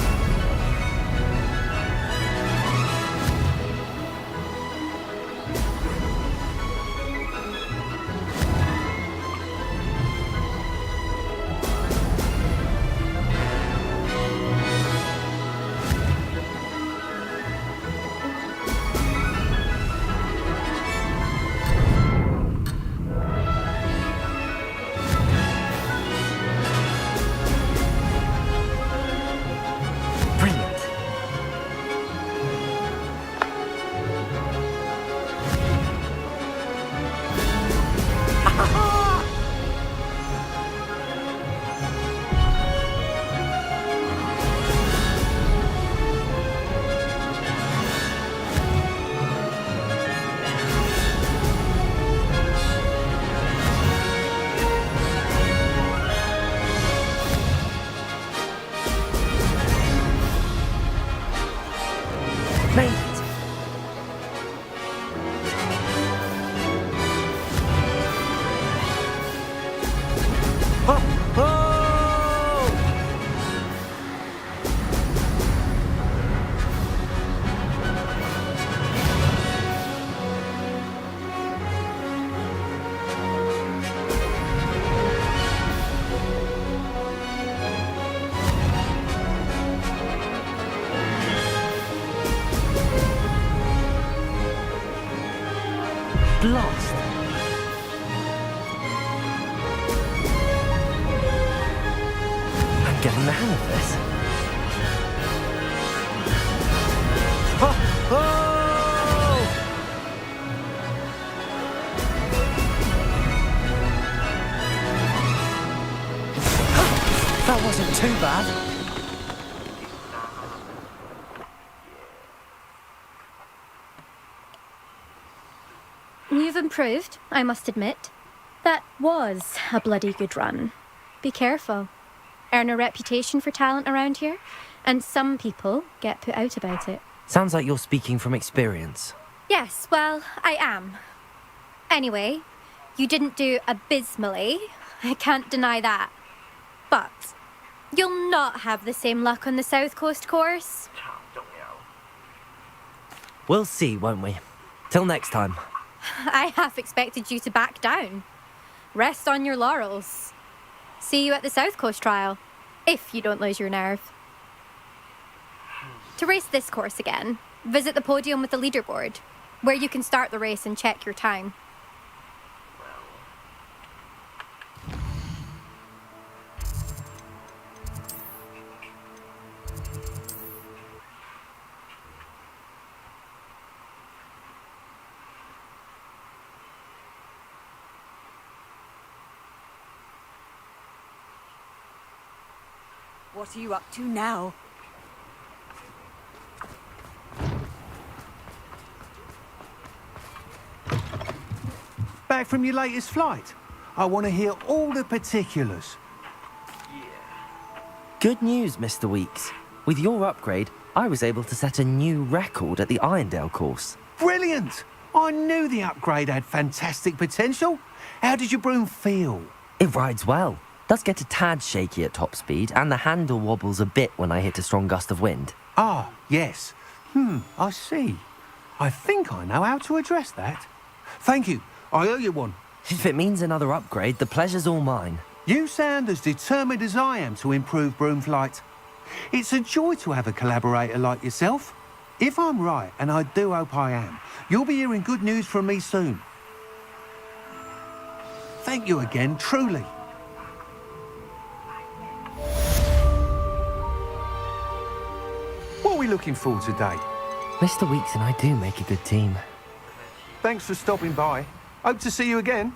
Made it. Oh, oh! Blast! I'm getting the hang of this. Oh! Oh! That wasn't too bad. You've improved, I must admit. That was a bloody good run. Be careful. Earn a reputation for talent around here, and some people get put out about it. Sounds like you're speaking from experience. Yes, well, I am. Anyway, you didn't do abysmally. I can't deny that. But you'll not have the same luck on the South Coast course. We'll see, won't we? Till next time. I half expected you to back down. Rest on your laurels. See you at the South Coast trial, if you don't lose your nerve. To race this course again, visit the podium with the leaderboard, where you can start the race and check your time. What are you up to now? Back from your latest flight? I want to hear all the particulars. Good news, Mr. Weeks. With your upgrade, I was able to set a new record at the Irondale course. Brilliant! I knew the upgrade had fantastic potential. How did your broom feel? It rides well. Does get a tad shaky at top speed, and the handle wobbles a bit when I hit a strong gust of wind. Ah, yes. I see. I think I know how to address that. Thank you. I owe you one. If it means another upgrade, the pleasure's all mine. You sound as determined as I am to improve broom flight. It's a joy to have a collaborator like yourself. If I'm right, and I do hope I am, you'll be hearing good news from me soon. Thank you again, truly. What are we looking for today? Mr. Weeks and I do make a good team. Thanks for stopping by. Hope to see you again.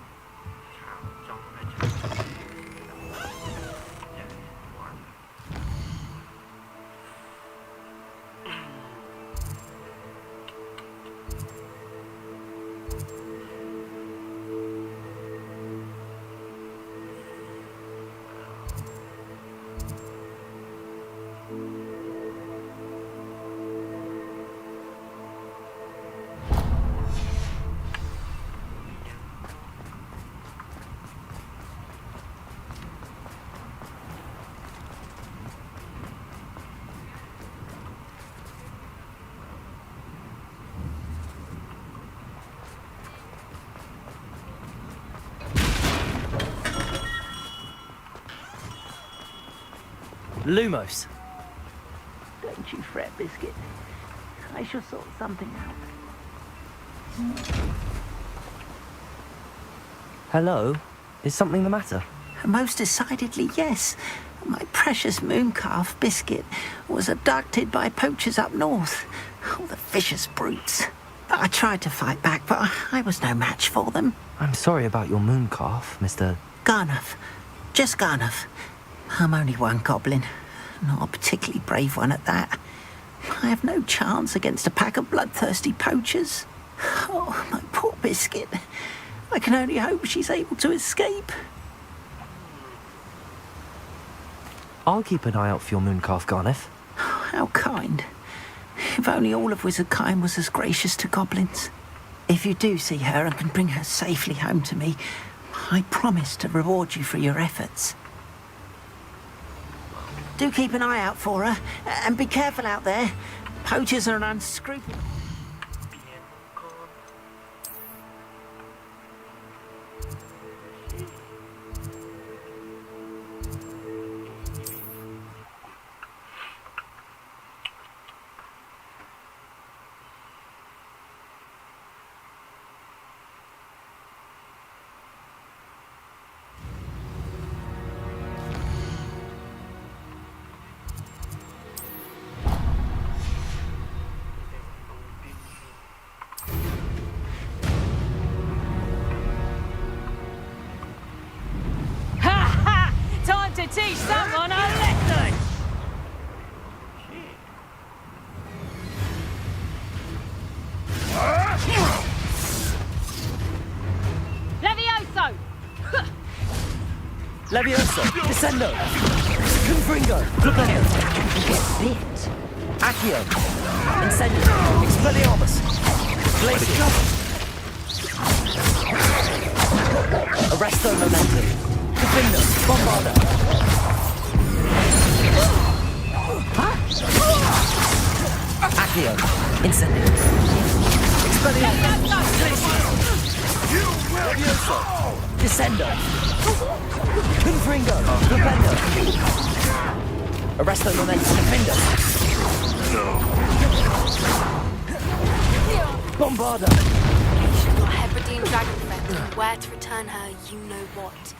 Lumos. Don't you fret, Biscuit. I shall sort something out. Hello? Is something the matter? Most decidedly, yes. My precious moon calf, Biscuit, was abducted by poachers up north. Oh, the vicious brutes. I tried to fight back, but I was no match for them. I'm sorry about your moon calf, Mr. Garnuff. Just Garnuff. I'm only one goblin. Not a particularly brave one at that. I have no chance against a pack of bloodthirsty poachers. Oh, my poor Biscuit. I can only hope she's able to escape. I'll keep an eye out for your moon calf, Garniff. How kind. If only all of Wizardkind was as gracious to goblins. If you do see her and can bring her safely home to me, I promise to reward you for your efforts. Do keep an eye out for her, and be careful out there. Poachers are an unscrupulous... To teach someone a lesson! Levioso! Levioso! Descendo! Confringo! Flipendo! Get bit! Accio! Incendio! Expelliarmus! Glacier! Arresto Momentum! Defendo! Bombarda! Accio! Incendio! Expelliarmus! Levioso! Descendo! Confringo! Flipendo! Arresto Momentum! Defendo! Bombarda! Your Hebridean dragon friend and where to return her, you know what.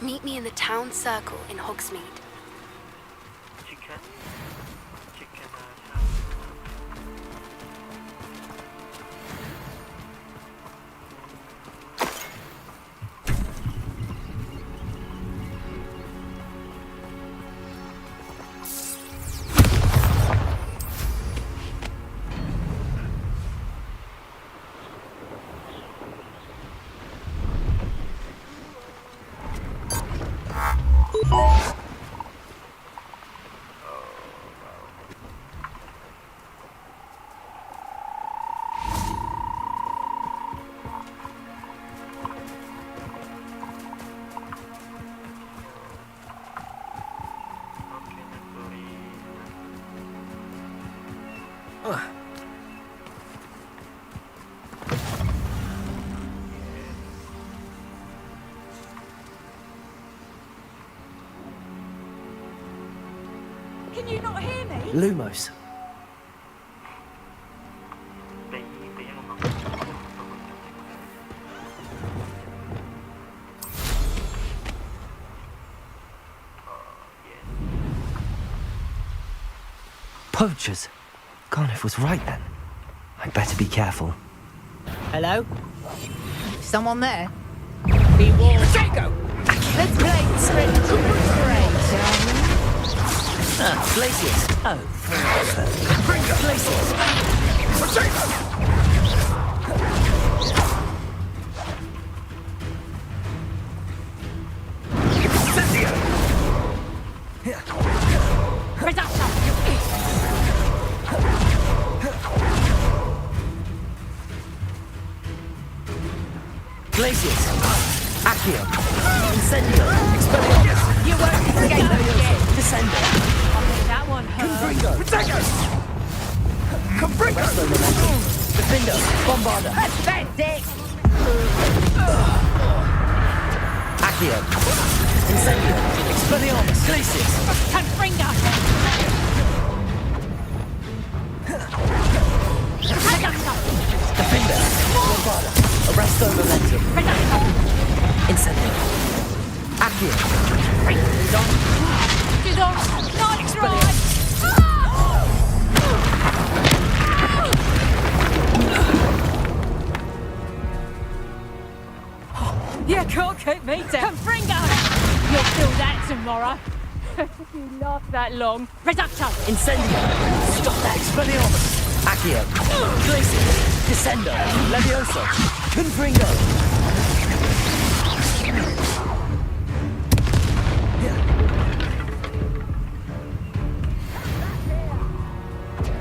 Meet me in the town circle in Hogsmeade. Can you not hear me? Lumos. Poachers. Garniff was right then. I'd better be careful. Hello? Someone there? Be warned. Jago! Let's play the script. Glaciers. Oh, Glaciers. Glaciers. Accio. Incendio. Expelliarmus. You won't escape those yet. Descendo. That one hurt. Confringo. Confringo. Defendo. Bombarda. Pathetic! Accio. Incendio. Expelliarmus. Glacius. Confringo! Defender. Bombarda. Arresto Momentum. Incendio. Accio. Didon! Night Drive! You can't keep me down. Confringo! You'll feel that tomorrow. If you last that long. Reducto! Incendio. Stop that. Expelliarmus. Accio. Glacius. Descendo. Levioso. Confringo.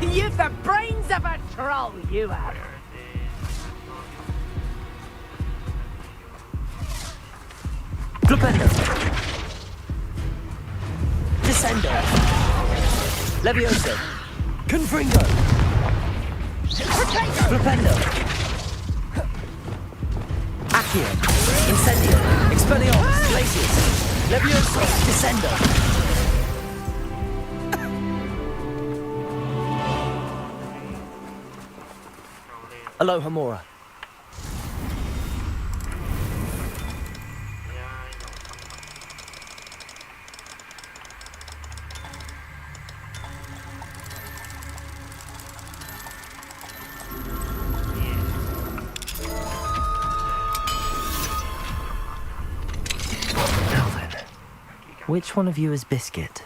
You've the brains of a troll, you have. Flipendo. Descendo. Levioso. Confringo. Flipendo. Accio. Incendio. Expelliarmus. Glacius. Levioso. Descendo. Aloha Mora. Which one of you is Biscuit?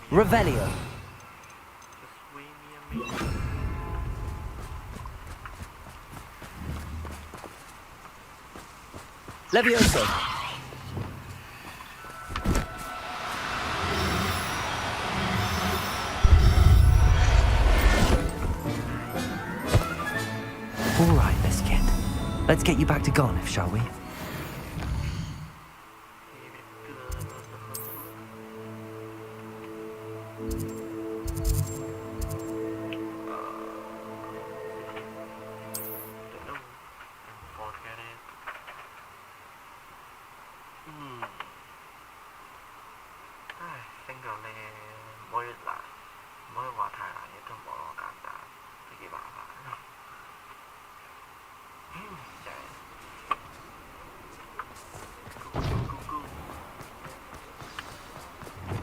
Revelio. Levioso. All right, Biscuit. Let's get you back to Garniff, shall we?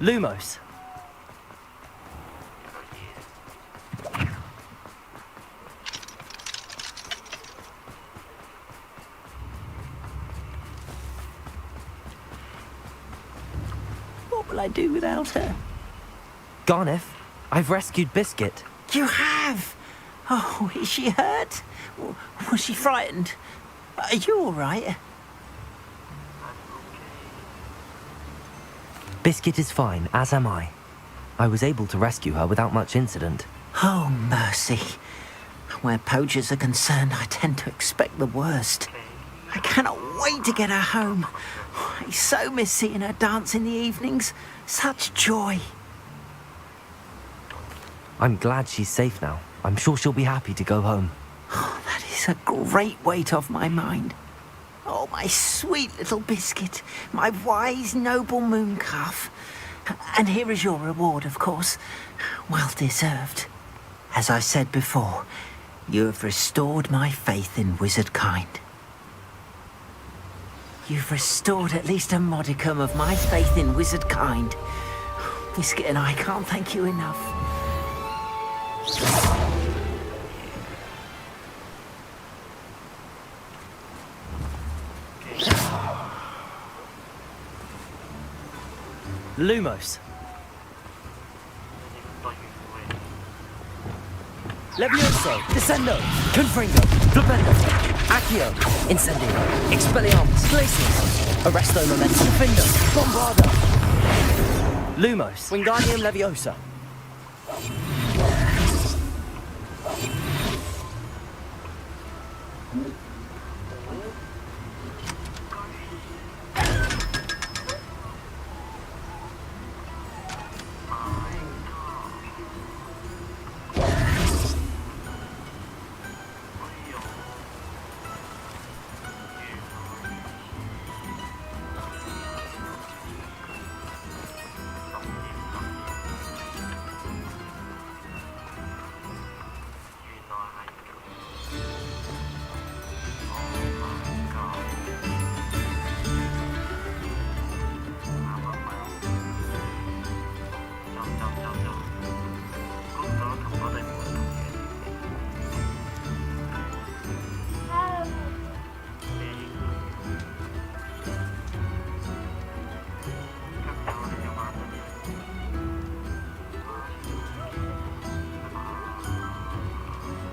Lumos. What will I do without her? Garniff, I've rescued Biscuit. You have? Oh, is she hurt? Was she frightened? Are you all right? Biscuit is fine, as am I. I was able to rescue her without much incident. Oh, mercy. Where poachers are concerned, I tend to expect the worst. I cannot wait to get her home. I so miss seeing her dance in the evenings. Such joy. I'm glad she's safe now. I'm sure she'll be happy to go home. Oh, that is a great weight off my mind. Oh, my sweet little Biscuit, my wise, noble moon calf. And here is your reward, of course. Well deserved. As I said before, you have restored my faith in wizard kind. You've restored at least a modicum of my faith in wizard kind. Biscuit and I can't thank you enough. Lumos. Levioso. Descendo. Confringo. Flipendo. Accio. Incendio. Expelliarmus. Glacius. Arresto Momentum. Defender. Bombarda. Lumos. Wingardium Leviosa.